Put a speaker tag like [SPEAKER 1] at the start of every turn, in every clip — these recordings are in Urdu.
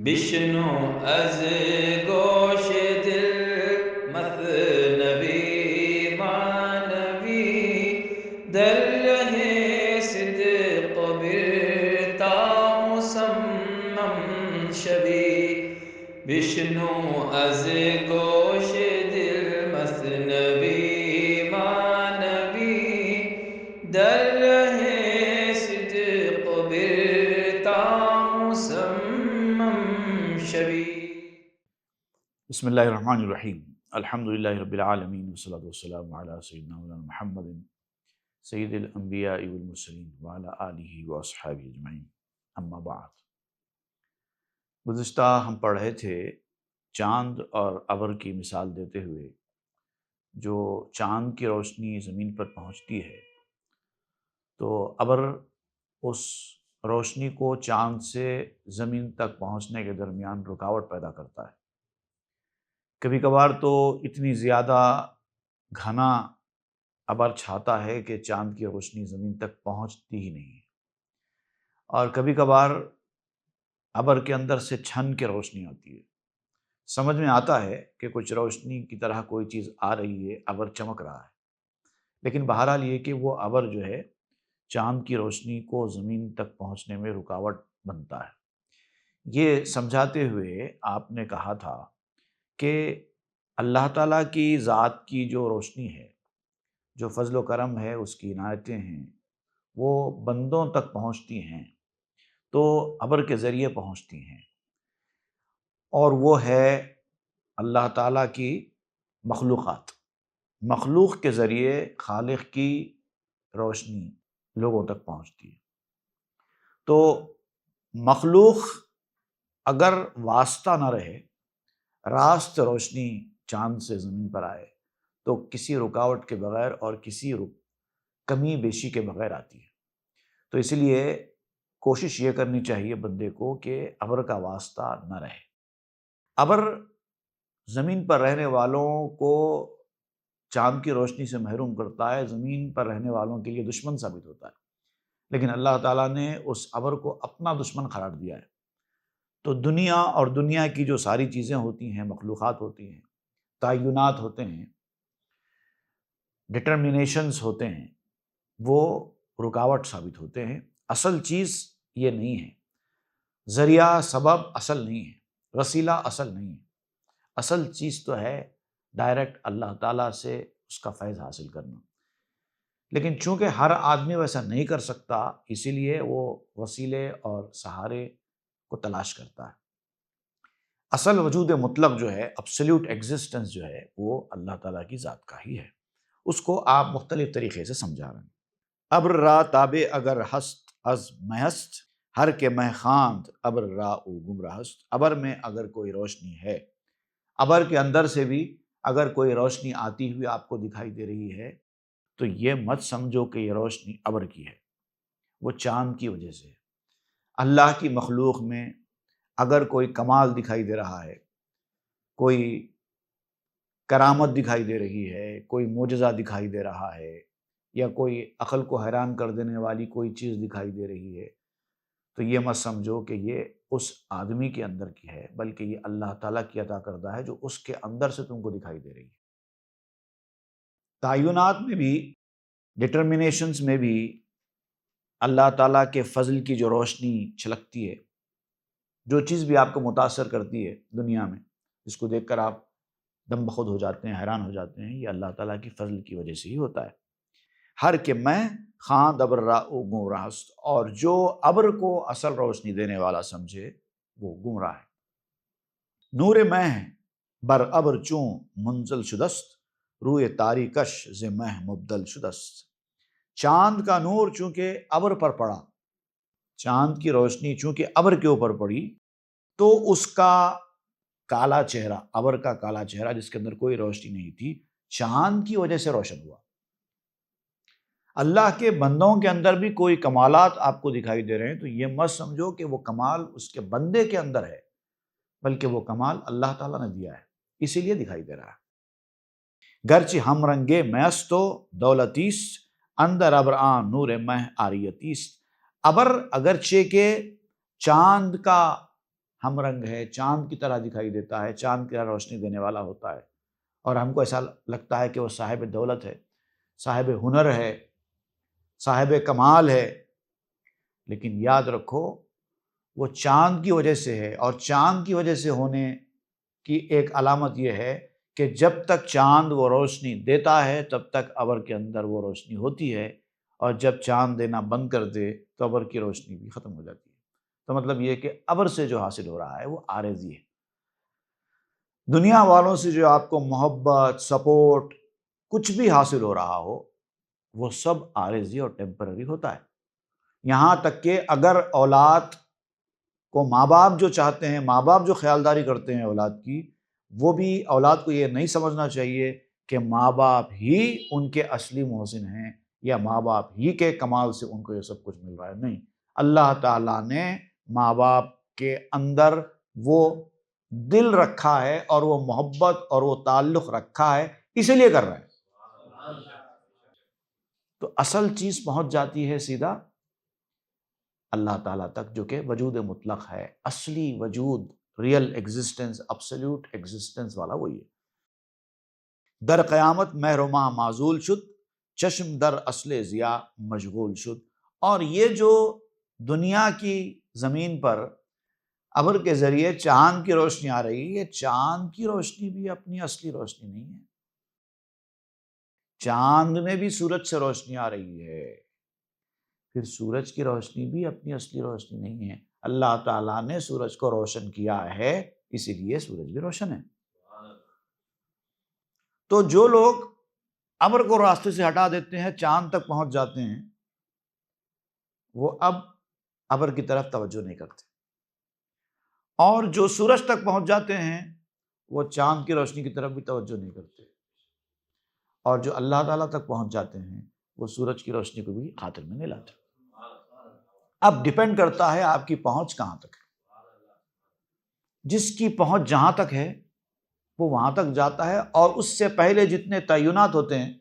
[SPEAKER 1] بشنو از گوش دل مثنوی معنوی در ره صدق برتا مصمم شوی. بشنو از گوش دل مثنوی معنوی در ره صدق برتا مصمم شوی.
[SPEAKER 2] بسم اللہ الرحمن الرحیم. الحمدللہ رب العالمین والصلاۃ والسلام علی سیدنا مولانا محمد سید الانبیاء والمرسلین وعلی آلہ واصحابہ اجمعین. اما بعد. گزشتہ ہم پڑھ رہے تھے چاند اور ابر کی مثال دیتے ہوئے جو چاند کی روشنی زمین پر پہنچتی ہے تو ابر اس روشنی کو چاند سے زمین تک پہنچنے کے درمیان رکاوٹ پیدا کرتا ہے. کبھی کبھار تو اتنی زیادہ گھنا ابر چھاتا ہے کہ چاند کی روشنی زمین تک پہنچتی ہی نہیں ہے، اور کبھی کبھار ابر کے اندر سے چھن کے روشنی آتی ہے. سمجھ میں آتا ہے کہ کچھ روشنی کی طرح کوئی چیز آ رہی ہے، ابر چمک رہا ہے، لیکن بہرحال یہ کہ وہ ابر جو ہے چاند کی روشنی کو زمین تک پہنچنے میں رکاوٹ بنتا ہے. یہ سمجھاتے ہوئے آپ نے کہا تھا کہ اللہ تعالیٰ کی ذات کی جو روشنی ہے، جو فضل و کرم ہے، اس کی عنایتیں ہیں، وہ بندوں تک پہنچتی ہیں تو ابر کے ذریعے پہنچتی ہیں، اور وہ ہے اللہ تعالیٰ کی مخلوقات. مخلوق کے ذریعے خالق کی روشنی لوگوں تک پہنچتی ہے. تو مخلوق اگر واسطہ نہ رہے، راست روشنی چاند سے زمین پر آئے تو کسی رکاوٹ کے بغیر اور کسی کمی بیشی کے بغیر آتی ہے. تو اس لیے کوشش یہ کرنی چاہیے بندے کو کہ ابر کا واسطہ نہ رہے. ابر زمین پر رہنے والوں کو چاند کی روشنی سے محروم کرتا ہے، زمین پر رہنے والوں کے لیے دشمن ثابت ہوتا ہے، لیکن اللہ تعالیٰ نے اس ابر کو اپنا دشمن قرار دیا ہے. تو دنیا اور دنیا کی جو ساری چیزیں ہوتی ہیں، مخلوقات ہوتی ہیں، تعینات ہوتے ہیں، ڈٹرمینیشنز ہوتے ہیں، وہ رکاوٹ ثابت ہوتے ہیں. اصل چیز یہ نہیں ہے، ذریعہ سبب اصل نہیں ہے، وسیلہ اصل نہیں ہے. اصل چیز تو ہے ڈائریکٹ اللہ تعالیٰ سے اس کا فیض حاصل کرنا. لیکن چونکہ ہر آدمی ویسا نہیں کر سکتا، اسی لیے وہ وسیلے اور سہارے کو تلاش کرتا ہے. اصل وجود مطلق جو ہے، ایبسلیوٹ ایگزسٹنس جو ہے، وہ اللہ تعالیٰ کی ذات کا ہی ہے. اس کو آپ مختلف طریقے سے سمجھا رہے ہیں. ابر را تابع اگر ہست از مہست، ہر کے مہ خواند ابر را او گمراہست. ابر میں اگر کوئی روشنی ہے، ابر کے اندر سے بھی اگر کوئی روشنی آتی ہوئی آپ کو دکھائی دے رہی ہے تو یہ مت سمجھو کہ یہ روشنی ابر کی ہے، وہ چاند کی وجہ سے ہے. اللہ کی مخلوق میں اگر کوئی کمال دکھائی دے رہا ہے، کوئی کرامت دکھائی دے رہی ہے، کوئی معجزہ دکھائی دے رہا ہے، یا کوئی عقل کو حیران کر دینے والی کوئی چیز دکھائی دے رہی ہے، تو یہ مت سمجھو کہ یہ اس آدمی کے اندر کی ہے، بلکہ یہ اللہ تعالیٰ کی عطا کردہ ہے جو اس کے اندر سے تم کو دکھائی دے رہی ہے. تعینات میں بھی، ڈٹرمینیشنز میں بھی اللہ تعالیٰ کے فضل کی جو روشنی چھلکتی ہے، جو چیز بھی آپ کو متاثر کرتی ہے دنیا میں، جس کو دیکھ کر آپ دم بخود ہو جاتے ہیں، حیران ہو جاتے ہیں، یہ اللہ تعالیٰ کی فضل کی وجہ سے ہی ہوتا ہے. ہر کے میں خواند ابر را او گمراہست، اور جو ابر کو اصل روشنی دینے والا سمجھے وہ گمراہ ہے. نور مہ بر ابر چوں منزل شدست، روئے تاریکش ز مہ مبدل شدست. چاند کا نور چونکہ ابر پر پڑا، چاند کی روشنی چونکہ ابر کے اوپر پڑی، تو اس کا کالا چہرہ، ابر کا کالا چہرہ جس کے اندر کوئی روشنی نہیں تھی، چاند کی وجہ سے روشن ہوا. اللہ کے بندوں کے اندر بھی کوئی کمالات آپ کو دکھائی دے رہے ہیں تو یہ مت سمجھو کہ وہ کمال اس کے بندے کے اندر ہے، بلکہ وہ کمال اللہ تعالیٰ نے دیا ہے، اسی لیے دکھائی دے رہا ہے. گرچہ ہم رنگے میستو دولتیست، اندر ابر آن نور مہ آریتیست. ابر اگرچہ کہ چاند کا ہم رنگ ہے، چاند کی طرح دکھائی دیتا ہے، چاند کی طرح روشنی دینے والا ہوتا ہے، اور ہم کو ایسا لگتا ہے کہ وہ صاحب دولت ہے، صاحب ہنر ہے، صاحب کمال ہے، لیکن یاد رکھو وہ چاند کی وجہ سے ہے، اور چاند کی وجہ سے ہونے کی ایک علامت یہ ہے کہ جب تک چاند وہ روشنی دیتا ہے تب تک ابر کے اندر وہ روشنی ہوتی ہے، اور جب چاند دینا بند کر دے تو ابر کی روشنی بھی ختم ہو جاتی ہے۔ تو مطلب یہ کہ ابر سے جو حاصل ہو رہا ہے وہ عارضی ہے۔ دنیا والوں سے جو آپ کو محبت، سپورٹ، کچھ بھی حاصل ہو رہا ہو وہ سب عارضی اور ٹیمپرری ہوتا ہے۔ یہاں تک کہ اگر اولاد کو ماں باپ جو چاہتے ہیں، ماں باپ جو خیالداری کرتے ہیں اولاد کی، وہ بھی اولاد کو یہ نہیں سمجھنا چاہیے کہ ماں باپ ہی ان کے اصلی محسن ہیں یا ماں باپ ہی کے کمال سے ان کو یہ سب کچھ مل رہا ہے۔ نہیں، اللہ تعالیٰ نے ماں باپ کے اندر وہ دل رکھا ہے اور وہ محبت اور وہ تعلق رکھا ہے، اسی لیے کر رہے ہیں۔ تو اصل چیز پہنچ جاتی ہے سیدھا اللہ تعالیٰ تک، جو کہ وجود مطلق ہے، اصلی وجود، ریئل ایگزسٹنس، ابسلیوٹ ایگزسٹنس والا وہی ہے۔ در قیامت مہر و ماہ معزول شد، چشم در اصل ضیا مشغول شد۔ اور یہ جو دنیا کی زمین پر ابر کے ذریعے چاند کی روشنی آ رہی ہے، یہ چاند کی روشنی بھی اپنی اصلی روشنی نہیں ہے۔ چاند میں بھی سورج سے روشنی آ رہی ہے، پھر سورج کی روشنی بھی اپنی اصلی روشنی نہیں ہے۔ اللہ تعالیٰ نے سورج کو روشن کیا ہے، اسی لیے سورج بھی روشن ہے۔ تو جو لوگ ابر کو راستے سے ہٹا دیتے ہیں، چاند تک پہنچ جاتے ہیں، وہ اب ابر کی طرف توجہ نہیں کرتے، اور جو سورج تک پہنچ جاتے ہیں وہ چاند کی روشنی کی طرف بھی توجہ نہیں کرتے، اور جو اللہ تعالیٰ تک پہنچ جاتے ہیں وہ سورج کی روشنی کو بھی خاطر میں نہیں لاتے۔ اب ڈیپینڈ کرتا ہے آپ کی پہنچ کہاں تک ہے۔ جس کی پہنچ جہاں تک ہے وہ وہاں تک جاتا ہے، اور اس سے پہلے جتنے تعینات ہوتے ہیں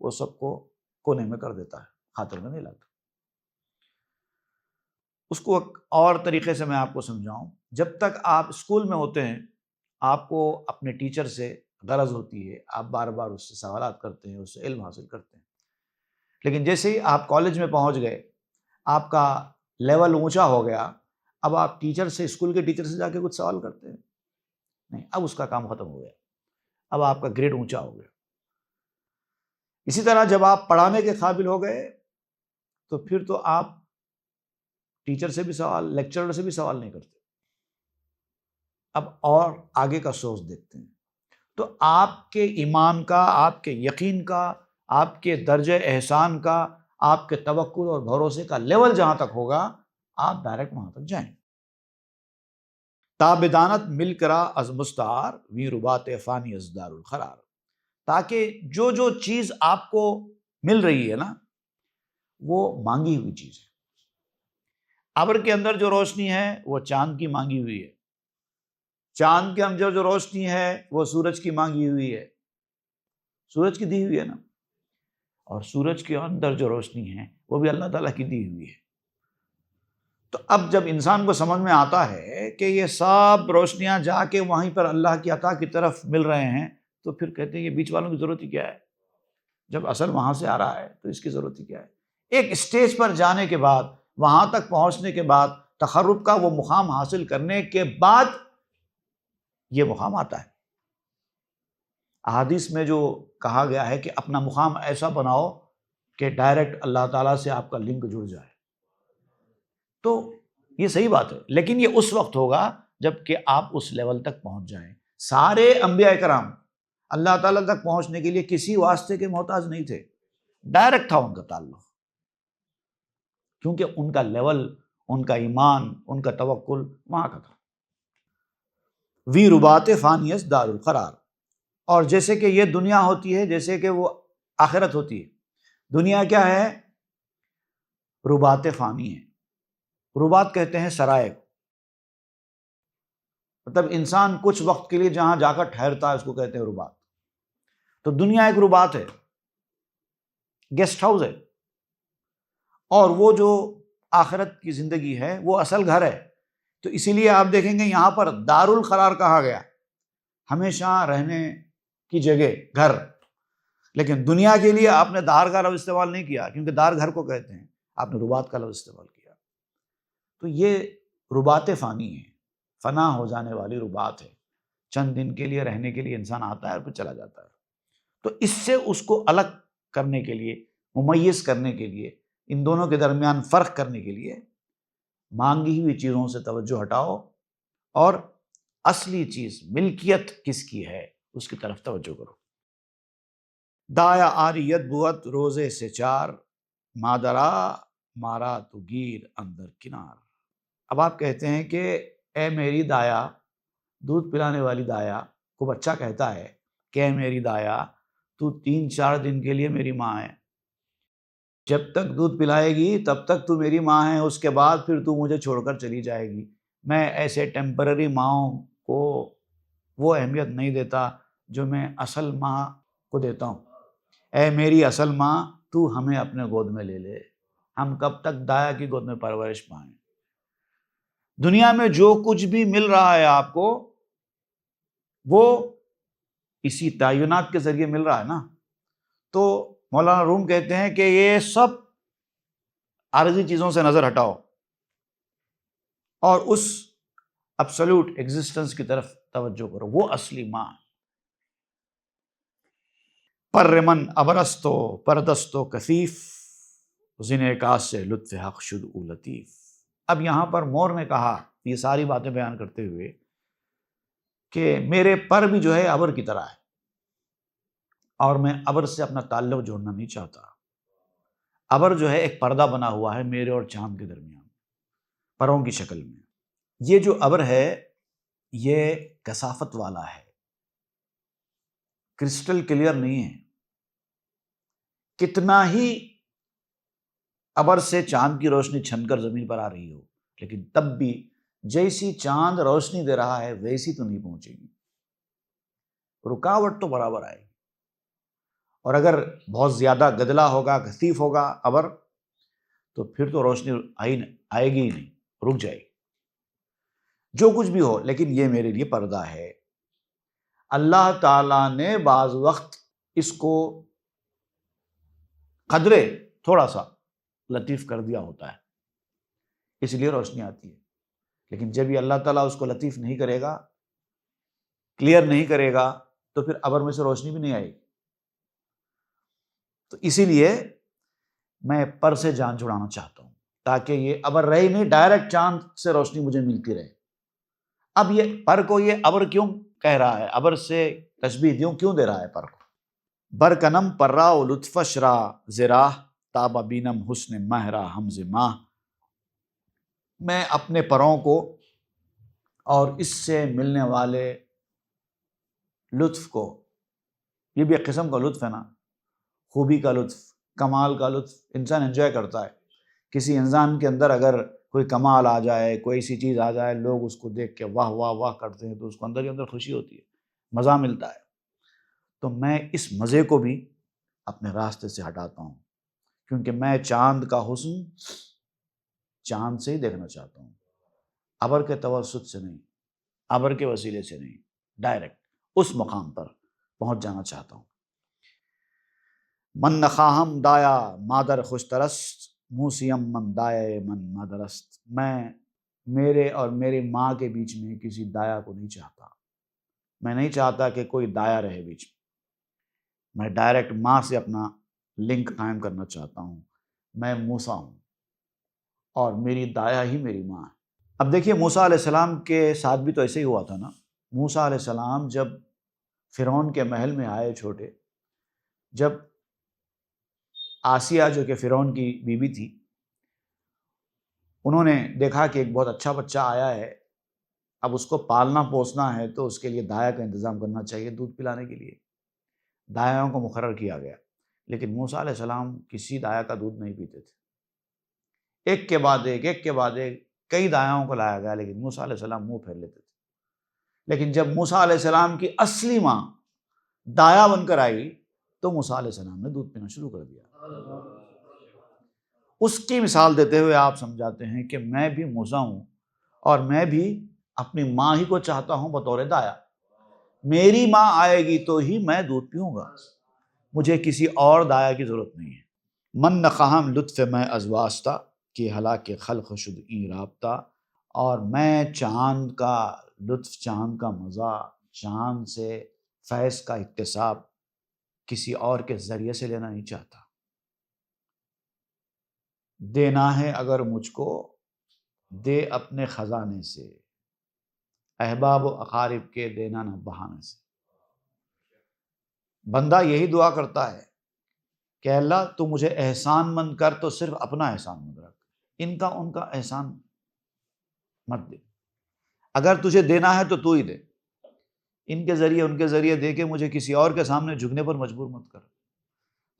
[SPEAKER 2] وہ سب کو کونے میں کر دیتا ہے، خاطر میں نہیں لاتا۔ اس کو ایک اور طریقے سے میں آپ کو سمجھاؤں، جب تک آپ اسکول میں ہوتے ہیں آپ کو اپنے ٹیچر سے غرض ہوتی ہے، آپ بار بار اس سے سوالات کرتے ہیں، اس سے علم حاصل کرتے ہیں، لیکن جیسے ہی آپ کالج میں پہنچ گئے، آپ کا لیول اونچا ہو گیا، اب آپ ٹیچر سے، اسکول کے ٹیچر سے جا کے کچھ سوال کرتے ہیں؟ نہیں، اب اس کا کام ختم ہو گیا، اب آپ کا گریڈ اونچا ہو گیا۔ اسی طرح جب آپ پڑھانے کے قابل ہو گئے تو پھر تو آپ ٹیچر سے بھی سوال، لیکچرر سے بھی سوال نہیں کرتے، اب اور آگے کا سورس دیکھتے ہیں۔ تو آپ کے ایمان کا، آپ کے یقین کا، آپ کے درجہ احسان کا، آپ کے توکل اور بھروسے کا لیول جہاں تک ہوگا آپ ڈائریکٹ وہاں تک جائیں۔ تابدانت مل کرا از مستعار، وی ربات فانی از دار القرار۔ تاکہ جو جو چیز آپ کو مل رہی ہے نا وہ مانگی ہوئی چیز ہے۔ ابر کے اندر جو روشنی ہے وہ چاند کی مانگی ہوئی ہے، چاند کے اندر جو روشنی ہے وہ سورج کی مانگی ہوئی ہے، سورج کی دی ہوئی ہے نا، اور سورج کے اندر جو روشنی ہے وہ بھی اللہ تعالیٰ کی دی ہوئی ہے۔ تو اب جب انسان کو سمجھ میں آتا ہے کہ یہ سب روشنیاں جا کے وہیں پر اللہ کی عطا کی طرف مل رہے ہیں، تو پھر کہتے ہیں یہ بیچ والوں کی ضرورت ہی کیا ہے؟ جب اصل وہاں سے آ رہا ہے تو اس کی ضرورت ہی کیا ہے؟ ایک اسٹیج پر جانے کے بعد، وہاں تک پہنچنے کے بعد، تخرب کا وہ مقام حاصل کرنے کے بعد یہ مقام آتا ہے۔ احادیث میں جو کہا گیا ہے کہ اپنا مقام ایسا بناؤ کہ ڈائریکٹ اللہ تعالیٰ سے آپ کا لنک جڑ جائے، تو یہ صحیح بات ہے، لیکن یہ اس وقت ہوگا جب کہ آپ اس لیول تک پہنچ جائیں۔ سارے انبیاء کرام اللہ تعالیٰ تک پہنچنے کے لیے کسی واسطے کے محتاج نہیں تھے، ڈائریکٹ تھا ان کا تعلق، کیونکہ ان کا لیول، ان کا ایمان، ان کا توکل وہاں کا تھا۔ وی ربات فانیس دار القرار۔ اور جیسے کہ یہ دنیا ہوتی ہے، جیسے کہ وہ آخرت ہوتی ہے۔ دنیا کیا ہے؟ ربات فانی ہے۔ ربات کہتے ہیں سرائے کو، مطلب انسان کچھ وقت کے لیے جہاں جا کر ٹھہرتا ہے اس کو کہتے ہیں ربات۔ تو دنیا ایک ربات ہے، گیسٹ ہاؤس ہے، اور وہ جو آخرت کی زندگی ہے وہ اصل گھر ہے، تو اسی لیے آپ دیکھیں گے یہاں پر دار القرار کہا گیا، ہمیشہ رہنے کی جگہ، گھر، لیکن دنیا کے لیے آپ نے دار کا لفظ استعمال نہیں کیا، کیونکہ دار گھر کو کہتے ہیں، آپ نے ربات کا لفظ استعمال کیا۔ تو یہ ربات فانی ہے، فنا ہو جانے والی ربات ہے، چند دن کے لیے رہنے کے لیے انسان آتا ہے اور پھر چلا جاتا ہے۔ تو اس سے اس کو الگ کرنے کے لیے، ممیز کرنے کے لیے، ان دونوں کے درمیان فرق کرنے کے لیے مانگی ہوئی چیزوں سے توجہ ہٹاؤ اور اصلی چیز ملکیت کس کی ہے اس کی طرف توجہ کرو۔ دایا آریت بوت روزے سے چار، مادرا مارا تو گیر اندر کنار۔ اب آپ کہتے ہیں کہ اے میری دایا، دودھ پلانے والی دایا کو بچہ کہتا ہے کہ اے میری دایا، تو 3-4 دن کے لیے میری ماں ہے، جب تک دودھ پلائے گی تب تک تو میری ماں ہے، اس کے بعد پھر تو مجھے چھوڑ کر چلی جائے گی۔ میں ایسے ٹیمپرری ماؤں کو وہ اہمیت نہیں دیتا جو میں اصل ماں کو دیتا ہوں۔ اے میری اصل ماں، تو ہمیں اپنے گود میں لے لے، ہم کب تک دایا کی گود میں پرورش پائیں۔ دنیا میں جو کچھ بھی مل رہا ہے آپ کو، وہ اسی تعینات کے ذریعے مل رہا ہے نا۔ تو مولانا روم کہتے ہیں کہ یہ سب عارضی چیزوں سے نظر ہٹاؤ اور اس ایبسولوٹ ایگزسٹنس کی طرف توجہ کرو، وہ اصلی ماں۔ پر من ابرستو پردستو کثیف، زن کاس سے لطف حق شد او لطیف۔ اب یہاں پر مور نے کہا یہ ساری باتیں بیان کرتے ہوئے کہ میرے پر بھی جو ہے ابر کی طرح ہے، اور میں ابر سے اپنا تعلق جوڑنا نہیں چاہتا۔ ابر جو ہے ایک پردہ بنا ہوا ہے میرے اور چاند کے درمیان، پروں کی شکل میں۔ یہ جو ابر ہے یہ کثافت والا ہے، کرسٹل کلیئر نہیں ہے۔ کتنا ہی ابر سے چاند کی روشنی چھن کر زمین پر آ رہی ہو، لیکن تب بھی جیسی چاند روشنی دے رہا ہے ویسی تو نہیں پہنچے گی، رکاوٹ تو برابر آئے گی۔ اور اگر بہت زیادہ گدلا ہوگا، کثیف ہوگا ابر، تو پھر تو روشنی آئے گی ہی نہیں، رک جائے گی۔ جو کچھ بھی ہو، لیکن یہ میرے لیے پردہ ہے۔ اللہ تعالیٰ نے بعض وقت اس کو قدرے تھوڑا سا لطیف کر دیا ہوتا ہے، اس لیے روشنی آتی ہے۔ لیکن جب یہ اللہ تعالیٰ اس کو لطیف نہیں کرے گا، کلیئر نہیں کرے گا، تو پھر ابر میں سے روشنی بھی نہیں آئے گی۔ تو اسی لیے میں پر سے جان چھڑانا چاہتا ہوں، تاکہ یہ ابر رہے نہیں، ڈائریکٹ چاند سے روشنی مجھے ملتی رہے۔ اب یہ پر کو یہ ابر کیوں کہہ رہا ہے، ابر سے تشبیہ کیوں دے رہا ہے پر کو؟ برکنم پرا و لطف شرا زراح، تابا بینم حسن مہرا حمز ماہ۔ میں اپنے پروں کو اور اس سے ملنے والے لطف کو، یہ بھی ایک قسم کا لطف ہے نا، خوبی کا لطف، کمال کا لطف انسان انجوائے کرتا ہے۔ کسی انسان کے اندر اگر کوئی کمال آ جائے، کوئی ایسی چیز آ جائے، لوگ اس کو دیکھ کے واہ واہ واہ کرتے ہیں، تو اس کو اندر ہی اندر خوشی ہوتی ہے، مزہ ملتا ہے۔ تو میں اس مزے کو بھی اپنے راستے سے ہٹاتا ہوں، کیونکہ میں چاند کا حسن چاند سے ہی دیکھنا چاہتا ہوں، ابر کے توسط سے نہیں، ابر کے وسیلے سے نہیں، ڈائریکٹ اس مقام پر پہنچ جانا چاہتا ہوں۔ من نخواہم دایا مادر خوش ترست، موسیم من دایا من مادرست۔ میں میرے اور میری ماں کے بیچ میں کسی دایا کو نہیں چاہتا، میں نہیں چاہتا کہ کوئی دایا رہے بیچ میں ڈائریکٹ ماں سے اپنا لنک قائم کرنا چاہتا ہوں۔ میں موسیٰ ہوں اور میری دایا ہی میری ماں ہے۔ اب دیکھیے موسیٰ علیہ السلام کے ساتھ بھی تو ایسے ہی ہوا تھا نا۔ موسیٰ علیہ السلام جب فرعون کے محل میں آئے چھوٹے، جب آسیہ جو کہ فرعون کی بیوی تھی، انہوں نے دیکھا کہ ایک بہت اچھا بچہ آیا ہے، اب اس کو پالنا پوسنا ہے تو اس کے لیے دایا کا انتظام کرنا چاہیے، دودھ پلانے کے لیے دایاؤں کو مقرر کیا گیا۔ لیکن موسیٰ علیہ السلام کسی دایا کا دودھ نہیں پیتے تھے، ایک کے بعد ایک کئی دایاؤں کو لایا گیا، لیکن موسیٰ علیہ السلام منہ پھیر لیتے تھے۔ لیکن جب موسیٰ علیہ السلام کی اصلی ماں دایا بن کر آئی تو موسیٰ علیہ السلام نے دودھ پینا شروع کر دیا۔ اس کی مثال دیتے ہوئے آپ سمجھاتے ہیں کہ میں بھی موسیٰ ہوں اور میں بھی اپنی ماں ہی کو چاہتا ہوں بطور دایا. میری ماں آئے گی تو ہی میں دودھ پیوں گا، مجھے کسی اور دایا کی ضرورت نہیں ہے. من نخواہم لطف میں از واسطہ کہ ہلاک خلق شد این رابطہ. اور میں چاند کا لطف، چاند کا مزہ، چاند سے فیض کا اکتساب کسی اور کے ذریعے سے لینا نہیں چاہتا. دینا ہے اگر مجھ کو دے اپنے خزانے سے، احباب و اقارب کے دینا نہ بہانے سے. بندہ یہی دعا کرتا ہے کہ اللہ تو مجھے احسان مند کر، تو صرف اپنا احسان مند رکھ، ان کا ان کا احسان مت دے. اگر تجھے دینا ہے تو ہی دے، ان کے ذریعے ان کے ذریعے دے کے مجھے کسی اور کے سامنے جھکنے پر مجبور مت کر.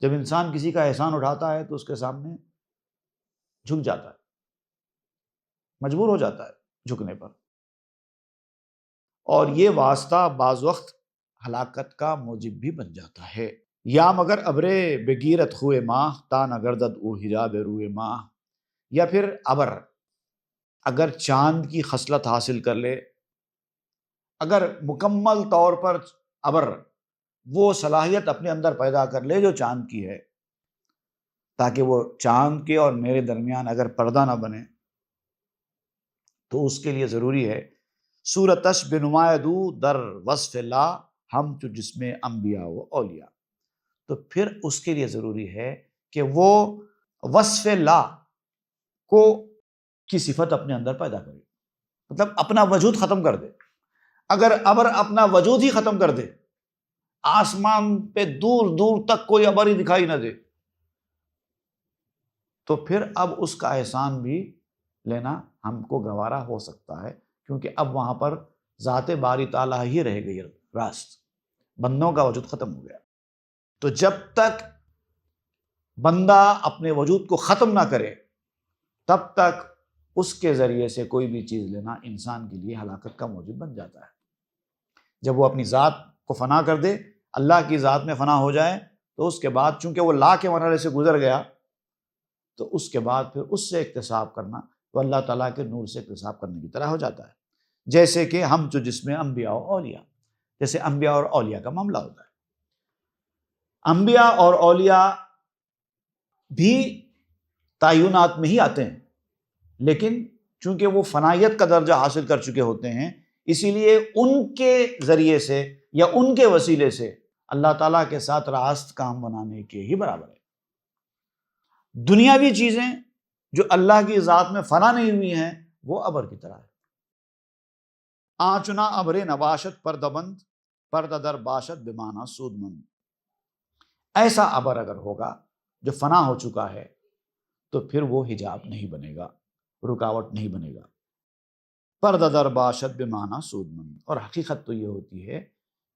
[SPEAKER 2] جب انسان کسی کا احسان اٹھاتا ہے تو اس کے سامنے جھک جاتا ہے، مجبور ہو جاتا ہے جھکنے پر. اور یہ واسطہ بعض وقت ہلاکت کا موجب بھی بن جاتا ہے. یا مگر ابرے بگیرت خوئے ماہ تا نہ گردد او حجاب روئے ماہ. یا پھر ابر اگر چاند کی خصلت حاصل کر لے، اگر مکمل طور پر ابر وہ صلاحیت اپنے اندر پیدا کر لے جو چاند کی ہے، تاکہ وہ چاند کے اور میرے درمیان اگر پردہ نہ بنے، تو اس کے لیے ضروری ہے صورتش بنمایدو در وصف لا ہم تو جس میں انبیاء و اولیاء. تو پھر اس کے لیے ضروری ہے کہ وہ وصف لا کو کی صفت اپنے اندر پیدا کرے، مطلب اپنا وجود ختم کر دے. اگر ابر اپنا وجود ہی ختم کر دے، آسمان پہ دور دور تک کوئی ابر ہی دکھائی نہ دے، تو پھر اب اس کا احسان بھی لینا ہم کو گوارا ہو سکتا ہے، کیونکہ اب وہاں پر ذات باری تعالیٰ ہی رہ گئی، راست بندوں کا وجود ختم ہو گیا. تو جب تک بندہ اپنے وجود کو ختم نہ کرے، تب تک اس کے ذریعے سے کوئی بھی چیز لینا انسان کے لیے ہلاکت کا موجب بن جاتا ہے. جب وہ اپنی ذات کو فنا کر دے، اللہ کی ذات میں فنا ہو جائے، تو اس کے بعد چونکہ وہ لا کے مرحلے سے گزر گیا، تو اس کے بعد پھر اس سے اکتساب کرنا تو اللہ تعالیٰ کے نور سے اکتساب کرنے کی طرح ہو جاتا ہے. جیسے کہ ہم جو جس میں انبیاء و اولیاء، جیسے انبیاء اور اولیاء کا معاملہ ہوتا ہے. انبیاء اور اولیاء بھی تعینات میں ہی آتے ہیں، لیکن چونکہ وہ فنائیت کا درجہ حاصل کر چکے ہوتے ہیں، اسی لیے ان کے ذریعے سے یا ان کے وسیلے سے اللہ تعالیٰ کے ساتھ راست کام بنانے کے ہی برابر ہے. دنیاوی چیزیں جو اللہ کی ذات میں فنا نہیں ہوئی ہیں، وہ ابر کی طرح ہے. آنچنا ابر نباشت پردبند پردہ در باشد بمانا سود مند. ایسا ابر اگر ہوگا جو فنا ہو چکا ہے، تو پھر وہ حجاب نہیں بنے گا، رکاوٹ نہیں بنے گا. پردہ در باشد بمانا سود مند. اور حقیقت تو یہ ہوتی ہے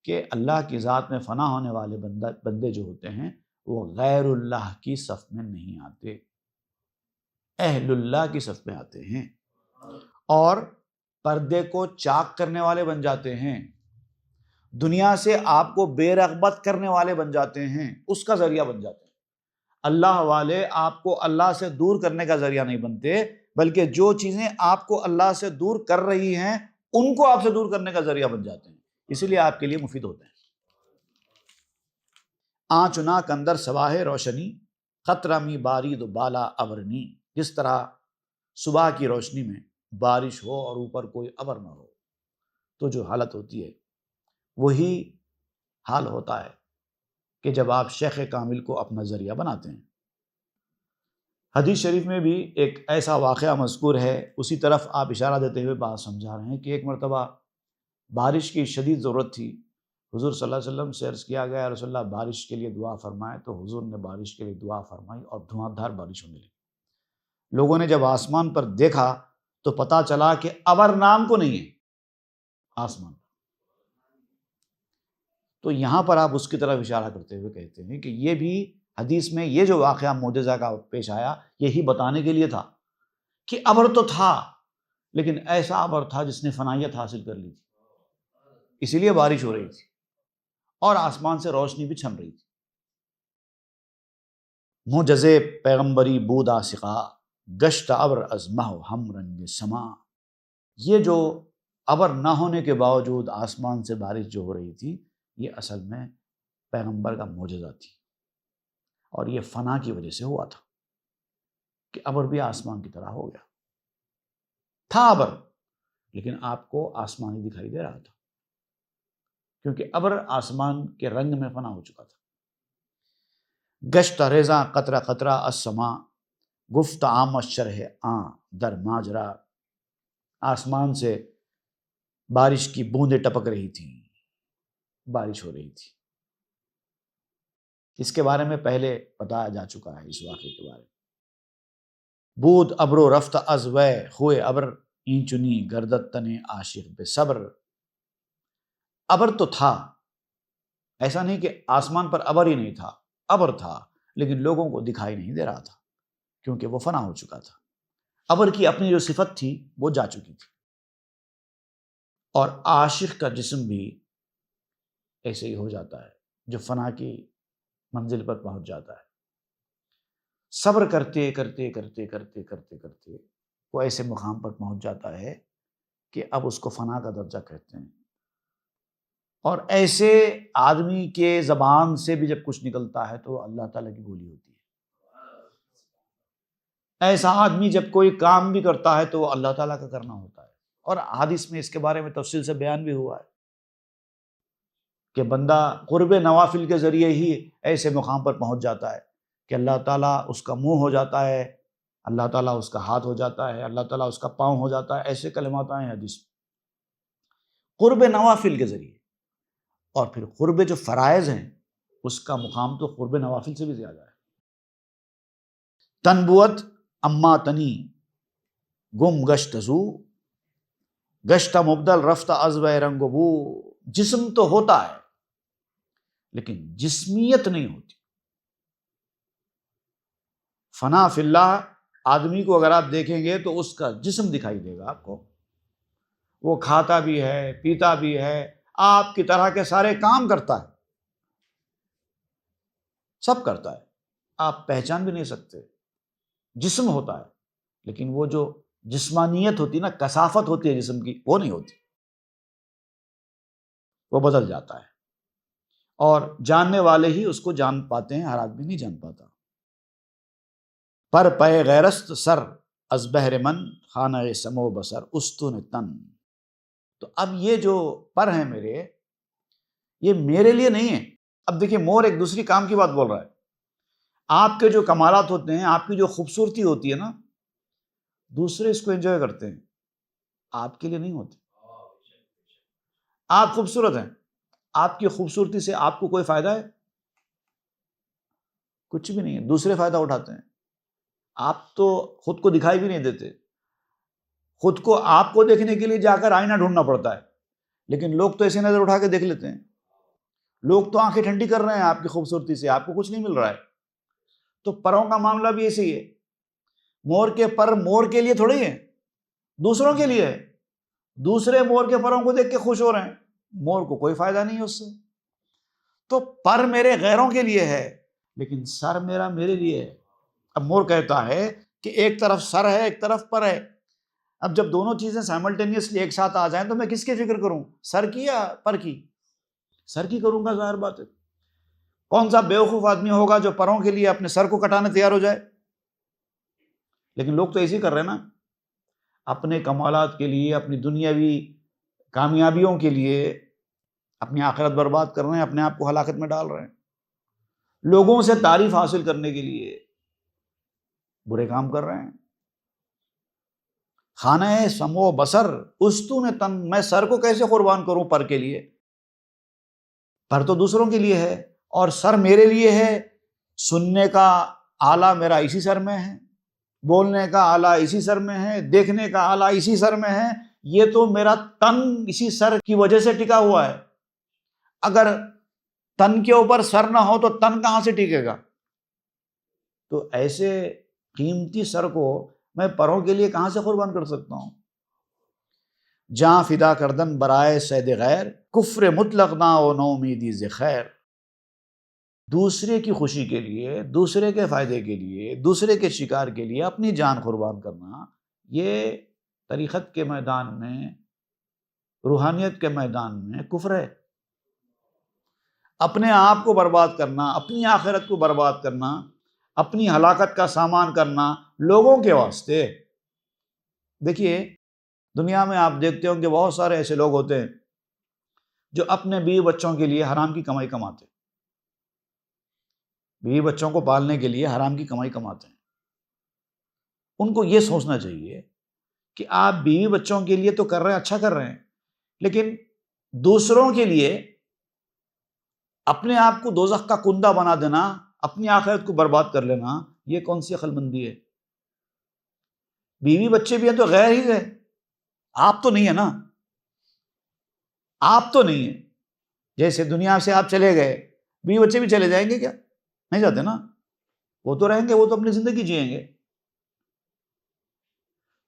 [SPEAKER 2] کہ اللہ کی ذات میں فنا ہونے والے بندے جو ہوتے ہیں، وہ غیر اللہ کی صف میں نہیں آتے، اہل اللہ کی صف میں آتے ہیں، اور پردے کو چاک کرنے والے بن جاتے ہیں، دنیا سے آپ کو بے رغبت کرنے والے بن جاتے ہیں، اس کا ذریعہ بن جاتے ہیں. اللہ والے آپ کو اللہ سے دور کرنے کا ذریعہ نہیں بنتے، بلکہ جو چیزیں آپ کو اللہ سے دور کر رہی ہیں ان کو آپ سے دور کرنے کا ذریعہ بن جاتے ہیں، اسی لیے آپ کے لیے مفید ہوتے ہیں. آنچنا کندر سواہ روشنی خطرہ می بارید بالا ابرنی. جس طرح صبح کی روشنی میں بارش ہو اور اوپر کوئی ابر نہ ہو، تو جو حالت ہوتی ہے وہی حال ہوتا ہے کہ جب آپ شیخ کامل کو اپنا ذریعہ بناتے ہیں. حدیث شریف میں بھی ایک ایسا واقعہ مذکور ہے، اسی طرف آپ اشارہ دیتے ہوئے بات سمجھا رہے ہیں کہ ایک مرتبہ بارش کی شدید ضرورت تھی. حضور صلی اللہ علیہ وسلم سے عرض کیا گیا، رسول اللہ بارش کے لیے دعا فرمائے. تو حضور نے بارش کے لیے دعا فرمائی اور دھواں دھار بارش ہونے لگی. لوگوں نے جب آسمان پر دیکھا تو پتا چلا کہ ابر نام کو نہیں ہے آسمان. تو یہاں پر آپ اس کی طرف اشارہ کرتے ہوئے کہتے ہیں کہ یہ بھی حدیث میں یہ جو واقعہ معجزہ کا پیش آیا، یہی بتانے کے لیے تھا کہ ابر تو تھا، لیکن ایسا ابر تھا جس نے فنائیت حاصل کر لی تھی، اسی لیے بارش ہو رہی تھی اور آسمان سے روشنی بھی چھن رہی تھی. معجزے پیغمبری بود آسقا گشت ابر از مہ ہم رنگ سما. یہ جو ابر نہ ہونے کے باوجود آسمان سے بارش جو ہو رہی تھی، یہ اصل میں پیغمبر کا معجزہ تھی، اور یہ فنا کی وجہ سے ہوا تھا کہ ابر بھی آسمان کی طرح ہو گیا تھا ابر، لیکن آپ کو آسمانی دکھائی دے رہا تھا، کیونکہ ابر آسمان کے رنگ میں فنا ہو چکا تھا۔ گشت ریزاں قطرہ قطرہ السما، گفت آمد شرح آں در ماجرا، آسمان سے بارش کی بوندیں ٹپک رہی تھیں، بارش ہو رہی تھی۔ اس کے بارے میں پہلے بتایا جا چکا ہے، اس واقعے کے بارے میں۔ بود ابرو رفت از وے ہوئے ابر، این چنی گردت تنے عاشق بے صبر۔ ابر تو تھا، ایسا نہیں کہ آسمان پر ابر ہی نہیں تھا، ابر تھا، لیکن لوگوں کو دکھائی نہیں دے رہا تھا کیونکہ وہ فنا ہو چکا تھا۔ ابر کی اپنی جو صفت تھی وہ جا چکی تھی، اور عاشق کا جسم بھی ایسے ہی ہو جاتا ہے جو فنا کی منزل پر پہنچ جاتا ہے۔ صبر کرتے کرتے کرتے کرتے کرتے کرتے وہ ایسے مقام پر پہنچ جاتا ہے کہ اب اس کو فنا کا درجہ کہتے ہیں، اور ایسے آدمی کے زبان سے بھی جب کچھ نکلتا ہے تو اللہ تعالیٰ کی بولی ہوتی ہے۔ ایسا آدمی جب کوئی کام بھی کرتا ہے تو وہ اللہ تعالیٰ کا کرنا ہوتا ہے، اور حدیث میں اس کے بارے میں تفصیل سے بیان بھی ہوا ہے کہ بندہ قرب نوافل کے ذریعے ہی ایسے مقام پر پہنچ جاتا ہے کہ اللہ تعالیٰ اس کا منہ ہو جاتا ہے، اللہ تعالیٰ اس کا ہاتھ ہو جاتا ہے، اللہ تعالیٰ اس کا پاؤں ہو جاتا ہے۔ ایسے کلمات آئے ہیں حدیث میں، قرب نوافل کے ذریعے۔ اور پھر قرب جو فرائض ہیں اس کا مقام تو قرب نوافل سے بھی زیادہ ہے۔ تنبوت اما تنی گم گشت زو، گشت مبدل رفت از وے رنگ و بو۔ جسم تو ہوتا ہے لیکن جسمیت نہیں ہوتی۔ فنا فی اللہ آدمی کو اگر آپ دیکھیں گے تو اس کا جسم دکھائی دے گا آپ کو، وہ کھاتا بھی ہے، پیتا بھی ہے، آپ کی طرح کے سارے کام کرتا ہے، سب کرتا ہے، آپ پہچان بھی نہیں سکتے۔ جسم ہوتا ہے لیکن وہ جو جسمانیت ہوتی نا، کثافت ہوتی ہے جسم کی، وہ نہیں ہوتی، وہ بدل جاتا ہے، اور جاننے والے ہی اس کو جان پاتے ہیں، ہر آدمی نہیں جان پاتا۔ پر پے غیرست سر از بہر من، خانہ سمو بسر استون تن۔ تو اب یہ جو پر ہیں میرے، یہ میرے لیے نہیں ہے۔ اب دیکھیں، مور ایک دوسری کام کی بات بول رہا ہے۔ آپ کے جو کمالات ہوتے ہیں، آپ کی جو خوبصورتی ہوتی ہے نا، دوسرے اس کو انجوائے کرتے ہیں، آپ کے لیے نہیں ہوتے۔ آپ خوبصورت ہیں، آپ کی خوبصورتی سے آپ کو کوئی فائدہ ہے؟ کچھ بھی نہیں ہے، دوسرے فائدہ اٹھاتے ہیں۔ آپ تو خود کو دکھائی بھی نہیں دیتے، خود کو آپ کو دیکھنے کے لیے جا کر آئینہ ڈھونڈنا پڑتا ہے، لیکن لوگ تو ایسے نظر اٹھا کے دیکھ لیتے ہیں۔ لوگ تو آنکھیں ٹھنڈی کر رہے ہیں آپ کی خوبصورتی سے، آپ کو کچھ نہیں مل رہا ہے۔ تو پروں کا معاملہ بھی ایسے ہی ہے۔ مور کے پر مور کے لیے تھوڑی ہیں، دوسروں کے لیے ہے۔ دوسرے مور کے پروں کو دیکھ کے خوش ہو رہے ہیں، مور کو کوئی فائدہ نہیں ہے اس سے۔ تو پر میرے غیروں کے لیے ہے لیکن سر میرا میرے لیے ہے۔ اب مور کہتا ہے کہ ایک طرف سر ہے، ایک طرف پر ہے۔ اب جب دونوں چیزیں سائملٹینیسلی ایک ساتھ آ جائیں تو میں کس کی فکر کروں، سر کی یا پر کی؟ سر کی کروں گا، ظاہر بات ہے۔ کون سا بیوقوف آدمی ہوگا جو پروں کے لیے اپنے سر کو کٹانے تیار ہو جائے؟ لیکن لوگ تو ایسے ہی کر رہے ہیں نا، اپنے کمالات کے لیے، اپنی دنیاوی کامیابیوں کے لیے اپنی آخرت برباد کر رہے ہیں، اپنے آپ کو ہلاکت میں ڈال رہے ہیں، لوگوں سے تعریف حاصل کرنے کے لیے برے کام کر رہے ہیں۔ خانہ سمو بسر استون تن، میں سر کو کیسے قربان کروں پر کے لیے؟ پر تو دوسروں کے لیے ہے اور سر میرے لیے ہے۔ سننے کا آلہ میرا اسی سر میں ہے، بولنے کا آلہ اسی سر میں ہے، دیکھنے کا آلہ اسی سر میں ہے۔ یہ تو میرا تن اسی سر کی وجہ سے ٹکا ہوا ہے۔ اگر تن کے اوپر سر نہ ہو تو تن کہاں سے ٹکے گا؟ تو ایسے قیمتی سر کو میں پروں کے لیے کہاں سے قربان کر سکتا ہوں؟ جاں فدا کردن برائے سید غیر، کفر مطلق نہ و نو امیدی ز خیر۔ دوسرے کی خوشی کے لیے، دوسرے کے فائدے کے لیے، دوسرے کے شکار کے لیے اپنی جان قربان کرنا، یہ طریقت کے میدان میں، روحانیت کے میدان میں کفر ہے۔ اپنے آپ کو برباد کرنا، اپنی آخرت کو برباد کرنا، اپنی ہلاکت کا سامان کرنا لوگوں کے واسطے۔ دیکھیے دنیا میں آپ دیکھتے ہوں کہ بہت سارے ایسے لوگ ہوتے ہیں جو اپنے بیوی بچوں کے لیے حرام کی کمائی کماتے ہیں، بیوی بچوں کو پالنے کے لیے حرام کی کمائی کماتے ہیں۔ ان کو یہ سوچنا چاہیے کہ آپ بیوی بچوں کے لیے تو کر رہے ہیں، اچھا کر رہے ہیں، لیکن دوسروں کے لیے اپنے آپ کو دوزخ کا کندا بنا دینا، اپنی آخرت کو برباد کر لینا، یہ کون سی عقل مندی ہے؟ بیوی بچے بھی ہیں تو غیر ہی ہے، آپ تو نہیں ہے نا، آپ تو نہیں ہے۔ جیسے دنیا سے آپ چلے گئے، بیوی بچے بھی چلے جائیں گے کیا؟ نہیں جاتے نا، وہ تو رہیں گے، وہ تو اپنی زندگی جئیں گے۔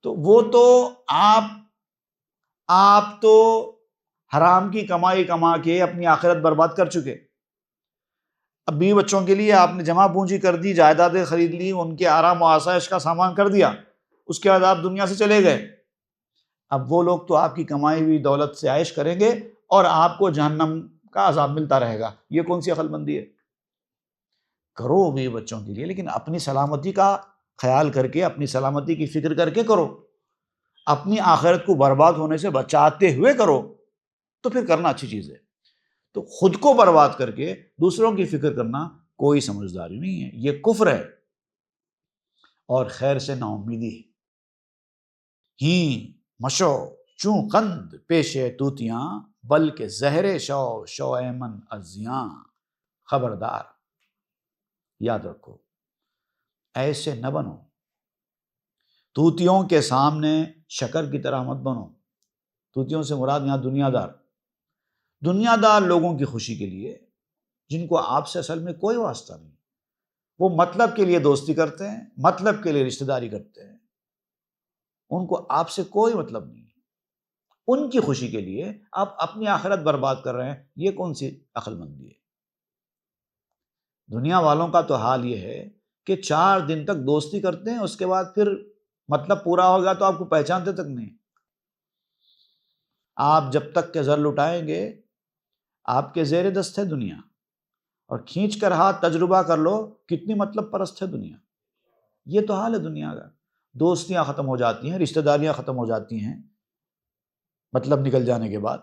[SPEAKER 2] تو وہ تو آپ تو حرام کی کمائی کما کے اپنی آخرت برباد کر چکے۔ اب بیوی بچوں کے لیے آپ نے جمع پونجی کر دی، جائیدادیں خرید لی، ان کے آرام و آسائش کا سامان کر دیا، اس کے بعد آپ دنیا سے چلے گئے۔ اب وہ لوگ تو آپ کی کمائی ہوئی دولت سے عائش کریں گے اور آپ کو جہنم کا عذاب ملتا رہے گا۔ یہ کون سی عقل مندی ہے؟ کرو بیوی بچوں کے لیے، لیکن اپنی سلامتی کا خیال کر کے، اپنی سلامتی کی فکر کر کے کرو، اپنی آخرت کو برباد ہونے سے بچاتے ہوئے کرو، تو پھر کرنا اچھی چیز ہے۔ تو خود کو برباد کر کے دوسروں کی فکر کرنا کوئی سمجھداری نہیں ہے، یہ کفر ہے اور خیر سے نا امیدی ہے۔ ہی مشو چوں قند پیشے توتیاں، بلکہ زہر شو شو ایمن ازیاں۔ خبردار، یاد رکھو، ایسے نہ بنو، توتیوں کے سامنے شکر کی طرح مت بنو۔ توتیوں سے مراد یہاں دنیا دار لوگوں کی خوشی کے لیے، جن کو آپ سے اصل میں کوئی واسطہ نہیں، وہ مطلب کے لیے دوستی کرتے ہیں، مطلب کے لیے رشتہ داری کرتے ہیں، ان کو آپ سے کوئی مطلب نہیں، ان کی خوشی کے لیے آپ اپنی آخرت برباد کر رہے ہیں، یہ کون سی عقل مندی ہے؟ دنیا والوں کا تو حال یہ ہے کہ 4 دن تک دوستی کرتے ہیں، اس کے بعد پھر مطلب پورا ہوگا تو آپ کو پہچانتے تک نہیں۔ آپ جب تک کہ زر لٹائیں گے، آپ کے زیر دست ہے دنیا، اور کھینچ کر ہاتھ تجربہ کر لو کتنی مطلب پرست ہے دنیا۔ یہ تو حال ہے دنیا کا، دوستیاں ختم ہو جاتی ہیں، رشتہ داریاں ختم ہو جاتی ہیں مطلب نکل جانے کے بعد۔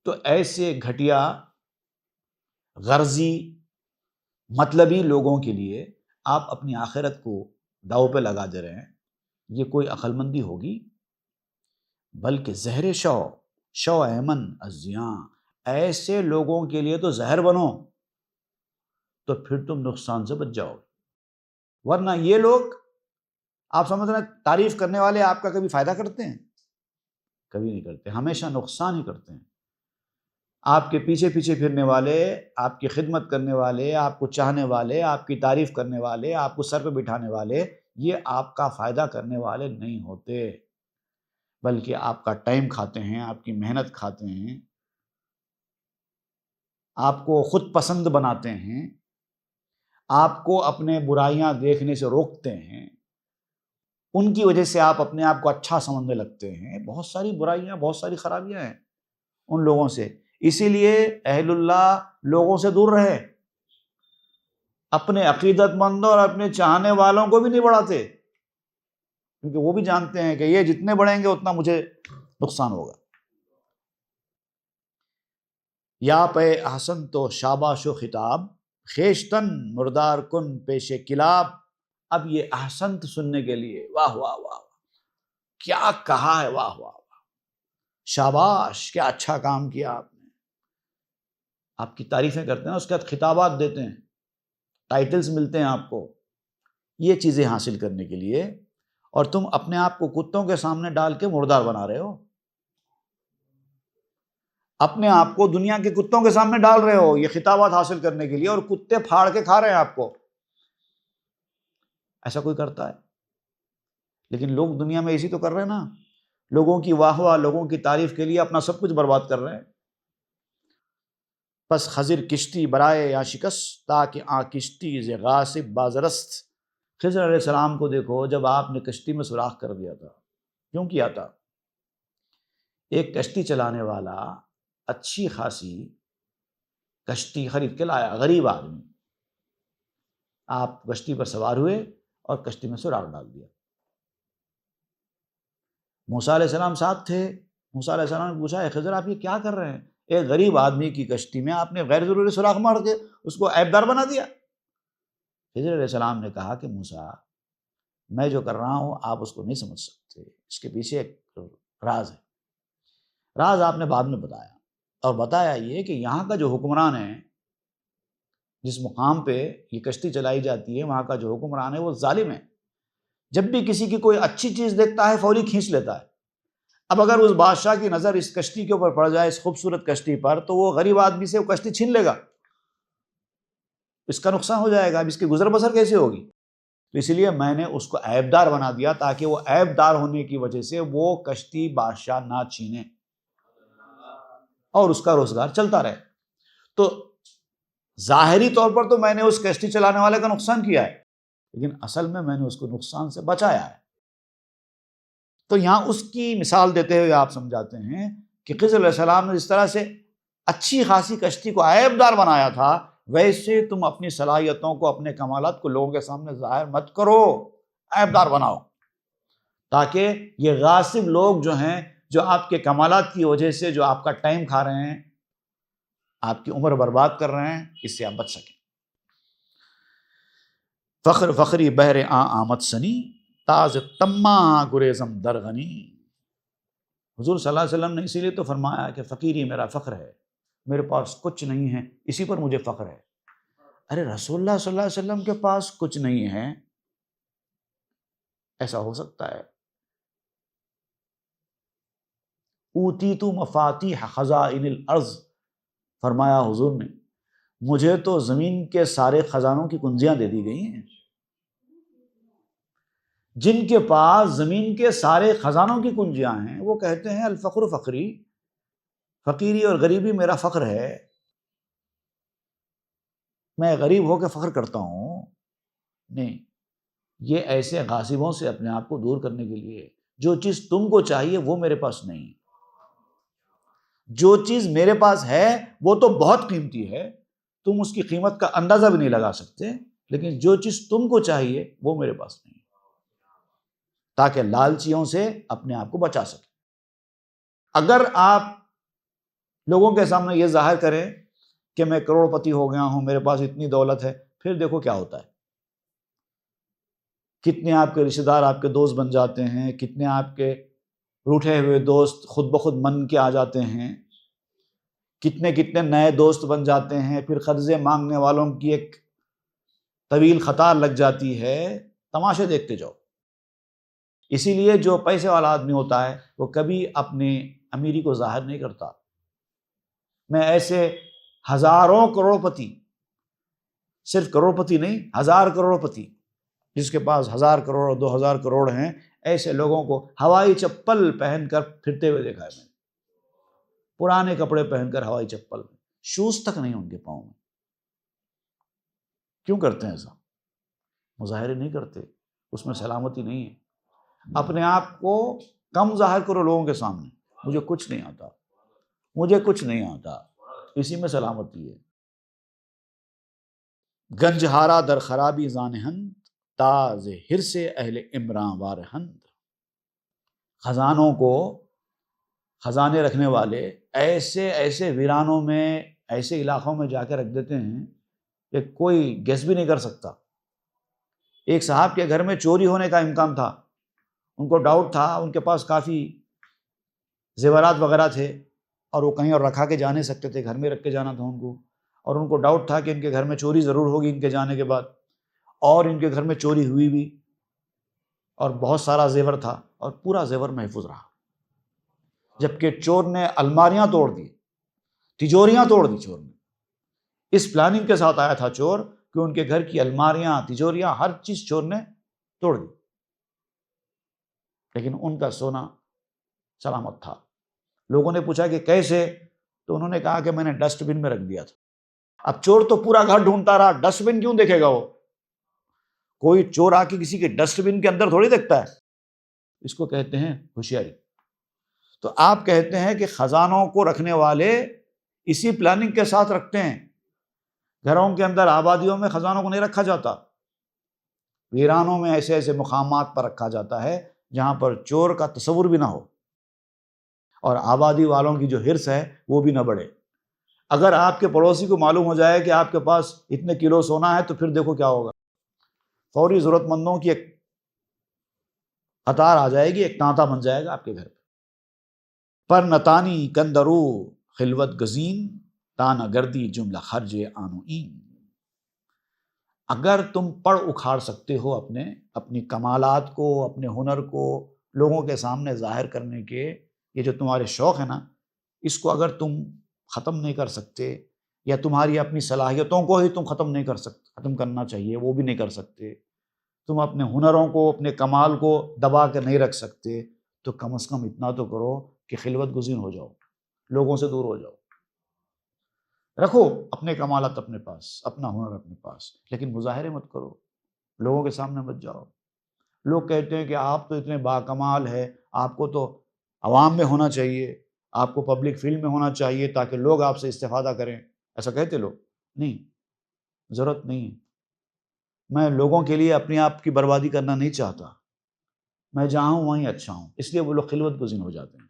[SPEAKER 2] تو ایسے گھٹیا غرضی مطلبی لوگوں کے لیے آپ اپنی آخرت کو داؤ پہ لگا دے رہے ہیں، یہ کوئی عقل مندی ہوگی؟ بلکہ زہر شو ایمن ازیاں، ایسے لوگوں کے لیے تو زہر بنو، تو پھر تم نقصان سے بچ جاؤ۔ ورنہ یہ لوگ آپ سمجھ رہے ہیں تعریف کرنے والے آپ کا کبھی فائدہ کرتے ہیں؟ کبھی نہیں کرتے، ہمیشہ نقصان ہی کرتے ہیں۔ آپ کے پیچھے پھرنے والے، آپ کی خدمت کرنے والے، آپ کو چاہنے والے، آپ کی تعریف کرنے والے، آپ کو سر پہ بٹھانے والے، یہ آپ کا فائدہ کرنے والے نہیں ہوتے، بلکہ آپ کا ٹائم کھاتے ہیں، آپ کی محنت کھاتے ہیں، آپ کو خود پسند بناتے ہیں، آپ کو اپنے برائیاں دیکھنے سے روکتے ہیں، ان کی وجہ سے آپ اپنے آپ کو اچھا سمجھنے لگتے ہیں۔ بہت ساری برائیاں، بہت ساری خرابیاں ہیں ان لوگوں سے، اسی لیے اہل اللہ لوگوں سے دور رہے، اپنے عقیدت مندوں اور اپنے چاہنے والوں کو بھی نہیں بڑھاتے، کیونکہ وہ بھی جانتے ہیں کہ یہ جتنے بڑھیں گے اتنا مجھے نقصان ہوگا۔ یا پہ احسن تو شاباش و خطاب، خیشتن مردار کن پیش کلاب۔ اب یہ احسنت سننے کے لیے واہ واہ واہ، کیا کہا ہے، واہ واہ واہ، شاباش، کیا اچھا کام کیا آپ نے، آپ کی تعریفیں کرتے ہیں، اس کے بعد خطابات دیتے ہیں، ٹائٹلز ملتے ہیں آپ کو، یہ چیزیں حاصل کرنے کے لیے، اور تم اپنے آپ کو کتوں کے سامنے ڈال کے مردار بنا رہے ہو، اپنے آپ کو دنیا کے کتوں کے سامنے ڈال رہے ہو یہ خطابات حاصل کرنے کے لیے، اور کتے پھاڑ کے کھا رہے ہیں آپ کو۔ ایسا کوئی کرتا ہے؟ لیکن لوگ دنیا میں اسی تو کر رہے ہیں نا، لوگوں کی واہ واہ، لوگوں کی تعریف کے لیے اپنا سب کچھ برباد کر رہے ہیں۔ پس خضر کشتی برائے یا شکست، تاکہ کشتی ز غاصب بازرست۔ خضر علیہ السلام کو دیکھو، جب آپ نے کشتی میں سوراخ کر دیا تھا کیوں کیا تھا؟ ایک کشتی چلانے والا اچھی خاصی کشتی خرید کے لایا، غریب آدمی، آپ کشتی پر سوار ہوئے اور کشتی میں سراغ ڈال دیا۔ موسیٰ علیہ السلام ساتھ تھے، موسیٰ علیہ السلام نے پوچھا، اے خضر آپ یہ کیا کر رہے ہیں؟ ایک غریب آدمی کی کشتی میں آپ نے غیر ضروری سوراخ مار کے اس کو عیب دار بنا دیا۔ خضر علیہ السلام نے کہا کہ موسیٰ، میں جو کر رہا ہوں آپ اس کو نہیں سمجھ سکتے، اس کے پیچھے ایک راز ہے۔ راز آپ نے بعد میں بتایا، اور بتایا یہ کہ یہاں کا جو حکمران ہے، جس مقام پہ یہ کشتی چلائی جاتی ہے، وہاں کا جو حکمران ہے وہ ظالم ہے۔ جب بھی کسی کی کوئی اچھی چیز دیکھتا ہے فوری کھینچ لیتا ہے۔ اب اگر اس بادشاہ کی نظر اس کشتی کے اوپر پڑ جائے، اس خوبصورت کشتی پر، تو وہ غریب آدمی سے وہ کشتی چھین لے گا، اس کا نقصان ہو جائے گا، اب اس کی گزر بسر کیسے ہوگی؟ تو اس لیے میں نے اس کو عیب دار بنا دیا تاکہ وہ عیب دار ہونے کی وجہ سے وہ کشتی بادشاہ نہ چھینے اور اس کا روزگار چلتا رہے۔ تو ظاہری طور پر تو میں نے اس کشتی چلانے والے کا نقصان کیا ہے، لیکن اصل میں نے اس کو نقصان سے بچایا ہے۔ تو یہاں اس کی مثال دیتے ہوئے آپ سمجھاتے ہیں کہ خضر علیہ السلام نے جس طرح سے اچھی خاصی کشتی کو عیب دار بنایا تھا، ویسے تم اپنی صلاحیتوں کو، اپنے کمالات کو لوگوں کے سامنے ظاہر مت کرو، عیب دار بناؤ، تاکہ یہ غاصب لوگ جو ہیں، جو آپ کے کمالات کی وجہ سے جو آپ کا ٹائم کھا رہے ہیں، آپ کی عمر برباد کر رہے ہیں، اس سے آپ بچ سکیں۔ فخر فخری بہر آمد سنی، تاز تما گریزم درغنی۔ حضور صلی اللہ علیہ وسلم نے اسی لیے تو فرمایا کہ فقیری میرا فخر ہے، میرے پاس کچھ نہیں ہے، اسی پر مجھے فخر ہے۔ ارے رسول اللہ صلی اللہ علیہ وسلم کے پاس کچھ نہیں ہے، ایسا ہو سکتا ہے؟ اوتیت مفاتیح خزائن الارض، فرمایا حضور نے، مجھے تو زمین کے سارے خزانوں کی کنجیاں دے دی گئی ہیں۔ جن کے پاس زمین کے سارے خزانوں کی کنجیاں ہیں وہ کہتے ہیں الفقر فقری، فقیری اور غریبی میرا فخر ہے، میں غریب ہو کے فخر کرتا ہوں۔ نہیں، یہ ایسے غاصبوں سے اپنے آپ کو دور کرنے کے لیے، جو چیز تم کو چاہیے وہ میرے پاس نہیں، جو چیز میرے پاس ہے وہ تو بہت قیمتی ہے، تم اس کی قیمت کا اندازہ بھی نہیں لگا سکتے، لیکن جو چیز تم کو چاہیے وہ میرے پاس نہیں، تاکہ لالچیوں سے اپنے آپ کو بچا سکے۔ اگر آپ لوگوں کے سامنے یہ ظاہر کریں کہ میں کروڑ پتی ہو گیا ہوں، میرے پاس اتنی دولت ہے، پھر دیکھو کیا ہوتا ہے، کتنے آپ کے رشتہ دار آپ کے دوست بن جاتے ہیں، کتنے آپ کے روٹھے ہوئے دوست خود بخود من کے آ جاتے ہیں، کتنے نئے دوست بن جاتے ہیں، پھر قرضے مانگنے والوں کی ایک طویل قطار لگ جاتی ہے، تماشے دیکھتے جاؤ۔ اسی لیے جو پیسے والا آدمی ہوتا ہے وہ کبھی اپنے امیری کو ظاہر نہیں کرتا۔ میں ایسے ہزاروں کروڑ پتی، صرف کروڑ پتی نہیں، 1000 کروڑ پتی، جس کے پاس 1000 کروڑ 2000 کروڑ ہیں، ایسے لوگوں کو ہوائی چپل پہن کر پھرتے ہوئے دیکھا ہے میں نے، پرانے کپڑے پہن کر ہوائی چپل، شوز تک نہیں ان کے پاؤں میں۔ کیوں کرتے ہیں ایسا؟ مظاہرے نہیں کرتے، اس میں سلامتی نہیں ہے۔ اپنے آپ کو کم ظاہر کرو لوگوں کے سامنے، مجھے کچھ نہیں آتا، مجھے کچھ نہیں آتا، اسی میں سلامتی ہے۔ گنج ہارا در خرابی زانہند، تاز ہرس اہل عمران وارہند۔ خزانوں کو، خزانے رکھنے والے ایسے ویرانوں میں، ایسے علاقوں میں جا کے رکھ دیتے ہیں کہ کوئی گیس بھی نہیں کر سکتا۔ ایک صاحب کے گھر میں چوری ہونے کا امکان تھا، ان کو ڈاؤٹ تھا، ان کے پاس کافی زیورات وغیرہ تھے اور وہ کہیں اور رکھا کے جا نہیں سکتے تھے، گھر میں رکھ کے جانا تھا ان کو، اور ان کو ڈاؤٹ تھا کہ ان کے گھر میں چوری ضرور ہوگی ان کے جانے کے بعد، اور ان کے گھر میں چوری ہوئی بھی، اور بہت سارا زیور تھا اور پورا زیور محفوظ رہا، جبکہ چور نے الماریاں توڑ دی، تجوریاں توڑ دی۔ چور نے اس پلاننگ کے ساتھ آیا تھا چور کہ ان کے گھر کی الماریاں، تجوریاں، ہر چیز چور نے توڑ دی، لیکن ان کا سونا سلامت تھا۔ لوگوں نے پوچھا کہ کیسے؟ تو انہوں نے کہا کہ میں نے ڈسٹ بن میں رکھ دیا تھا۔ اب چور تو پورا گھر ڈھونڈتا رہا، ڈسٹ بن کیوں دیکھے گا وہ؟ کوئی چور آ کے کسی کے ڈسٹ بن کے اندر تھوڑی دیکھتا ہے، اس کو کہتے ہیں ہوشیاری۔ تو آپ کہتے ہیں کہ خزانوں کو رکھنے والے اسی پلاننگ کے ساتھ رکھتے ہیں۔ گھروں کے اندر، آبادیوں میں خزانوں کو نہیں رکھا جاتا، ویرانوں میں ایسے ایسے مقامات پر رکھا جاتا ہے جہاں پر چور کا تصور بھی نہ ہو اور آبادی والوں کی جو حرص ہے وہ بھی نہ بڑھے۔ اگر آپ کے پڑوسی کو معلوم ہو جائے کہ آپ کے پاس اتنے کلو سونا ہے تو پھر دیکھو کیا ہوگا، فوری ضرورت مندوں کی ایک قطار آ جائے گی، ایک تانتا بن جائے گا آپ کے گھر پر نتانی کندرو خلوت گزین تانا گردی جملہ خرج آنو این۔ اگر تم پڑھ اکھاڑ سکتے ہو اپنی کمالات کو، اپنے ہنر کو لوگوں کے سامنے ظاہر کرنے کے، یہ جو تمہارے شوق ہے نا، اس کو اگر تم ختم نہیں کر سکتے، یا تمہاری اپنی صلاحیتوں کو ہی تم ختم نہیں کر سکتے، ختم کرنا چاہیے وہ بھی نہیں کر سکتے، تم اپنے ہنروں کو، اپنے کمال کو دبا کے نہیں رکھ سکتے، تو کم از کم اتنا تو کرو کہ خلوت گزین ہو جاؤ، لوگوں سے دور ہو جاؤ۔ رکھو اپنے کمالات اپنے پاس، اپنا ہنر اپنے پاس، لیکن مظاہرے مت کرو، لوگوں کے سامنے مت جاؤ۔ لوگ کہتے ہیں کہ آپ تو اتنے باکمال ہے، آپ کو تو عوام میں ہونا چاہیے، آپ کو پبلک فیلڈ میں ہونا چاہیے تاکہ لوگ آپ سے استفادہ کریں، ایسا کہتے لوگ۔ نہیں، ضرورت نہیں ہے۔ میں لوگوں کے لیے اپنے آپ کی بربادی کرنا نہیں چاہتا، میں جہاں ہوں وہیں اچھا ہوں، اس لیے وہ لوگ خلوت گزین ہو جاتے ہیں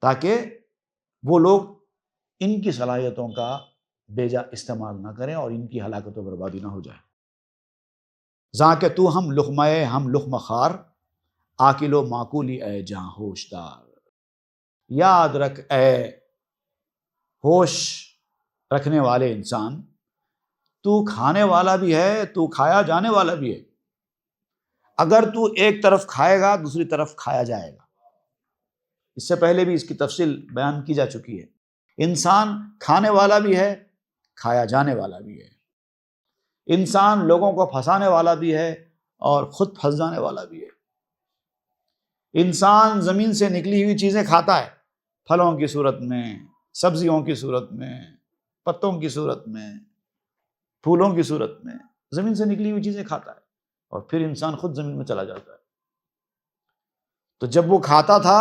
[SPEAKER 2] تاکہ وہ لوگ ان کی صلاحیتوں کا بیجا استعمال نہ کریں اور ان کی ہلاکت و بربادی نہ ہو جائے۔ زاں کہ تو ہم لقمۂ ہم لقمہ خار، آکل و معقولی اے جہاں ہوشدار۔ یاد رکھ اے ہوش رکھنے والے انسان، تو کھانے والا بھی ہے، تو کھایا جانے والا بھی ہے۔ اگر تو ایک طرف کھائے گا دوسری طرف کھایا جائے گا۔ اس سے پہلے بھی اس کی تفصیل بیان کی جا چکی ہے۔ انسان کھانے والا بھی ہے، کھایا جانے والا بھی ہے۔ انسان لوگوں کو پھنسانے والا بھی ہے اور خود پھنس جانے والا بھی ہے۔ انسان زمین سے نکلی ہوئی چیزیں کھاتا ہے، پھلوں کی صورت میں، سبزیوں کی صورت میں، پتوں کی صورت میں، پھولوں کی صورت میں، زمین سے نکلی ہوئی چیزیں کھاتا ہے، اور پھر انسان خود زمین میں چلا جاتا ہے۔ تو جب وہ کھاتا تھا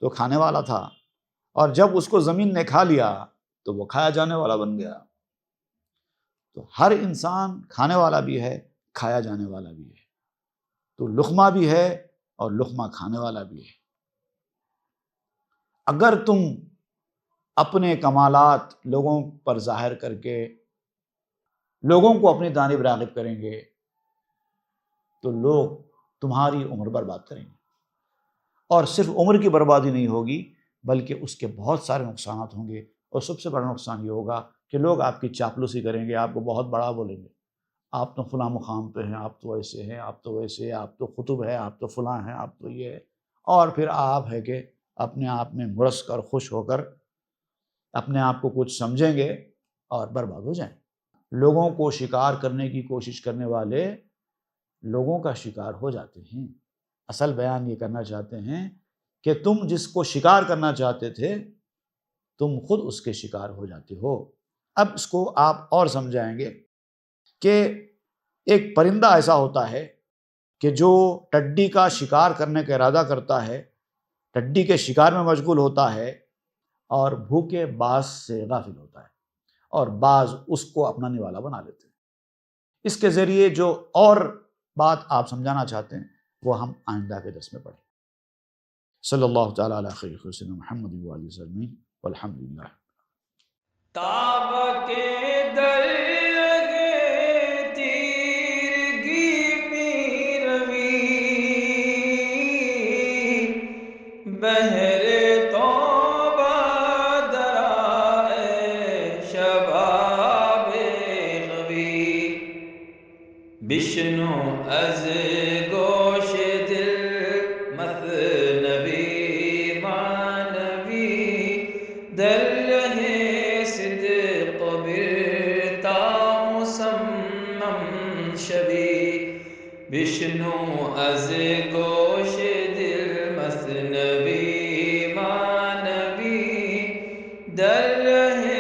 [SPEAKER 2] تو کھانے والا تھا، اور جب اس کو زمین نے کھا لیا تو وہ کھایا جانے والا بن گیا۔ تو ہر انسان کھانے والا بھی ہے، کھایا جانے والا بھی ہے۔ تو لقمہ بھی ہے اور لقمہ کھانے والا بھی ہے۔ اگر تم اپنے کمالات لوگوں پر ظاہر کر کے لوگوں کو اپنی جانب راغب کریں گے تو لوگ تمہاری عمر برباد کریں گے، اور صرف عمر کی بربادی نہیں ہوگی بلکہ اس کے بہت سارے نقصانات ہوں گے۔ اور سب سے بڑا نقصان یہ ہوگا کہ لوگ آپ کی چاپلوسی کریں گے، آپ کو بہت بڑا بولیں گے، آپ تو فلاں مقام پہ ہیں، آپ تو ایسے ہیں، آپ تو ویسے ہیں، آپ تو قطب ہے، آپ تو فلاں ہیں، آپ تو یہ ہے، اور پھر آپ ہے کہ اپنے آپ میں مرس کر خوش ہو کر اپنے آپ کو کچھ سمجھیں گے اور برباد ہو جائیں۔ لوگوں کو شکار کرنے کی کوشش کرنے والے لوگوں کا شکار ہو جاتے ہیں۔ اصل بیان یہ کرنا چاہتے ہیں کہ تم جس کو شکار کرنا چاہتے تھے تم خود اس کے شکار ہو جاتے ہو۔ اب اس کو آپ اور سمجھائیں گے کہ ایک پرندہ ایسا ہوتا ہے کہ جو ٹڈی کا شکار کرنے کا ارادہ کرتا ہے، ٹڈی کے شکار میں مشغول ہوتا ہے، اور بھوکے باز سے غافل ہوتا ہے، اور باز اس کو اپنانے والا بنا لیتے ہیں۔ اس کے ذریعے جو اور بات آپ سمجھانا چاہتے ہیں وہ ہم آئندہ کے درس میں پڑھیں۔ صلی اللہ تعالیٰ علیہ خیر خلق محمد و علیہ وسلم والحمد للہ۔
[SPEAKER 1] تاب کے در لگے تیرگی میں روی، بہر توبہ درائے شباب غوی، بشنو از گوش دل مثنوی معنوی، در رہے صدق برتا مسمم شوی، بشنو از گوش دل مثنوی معنوی، در رہے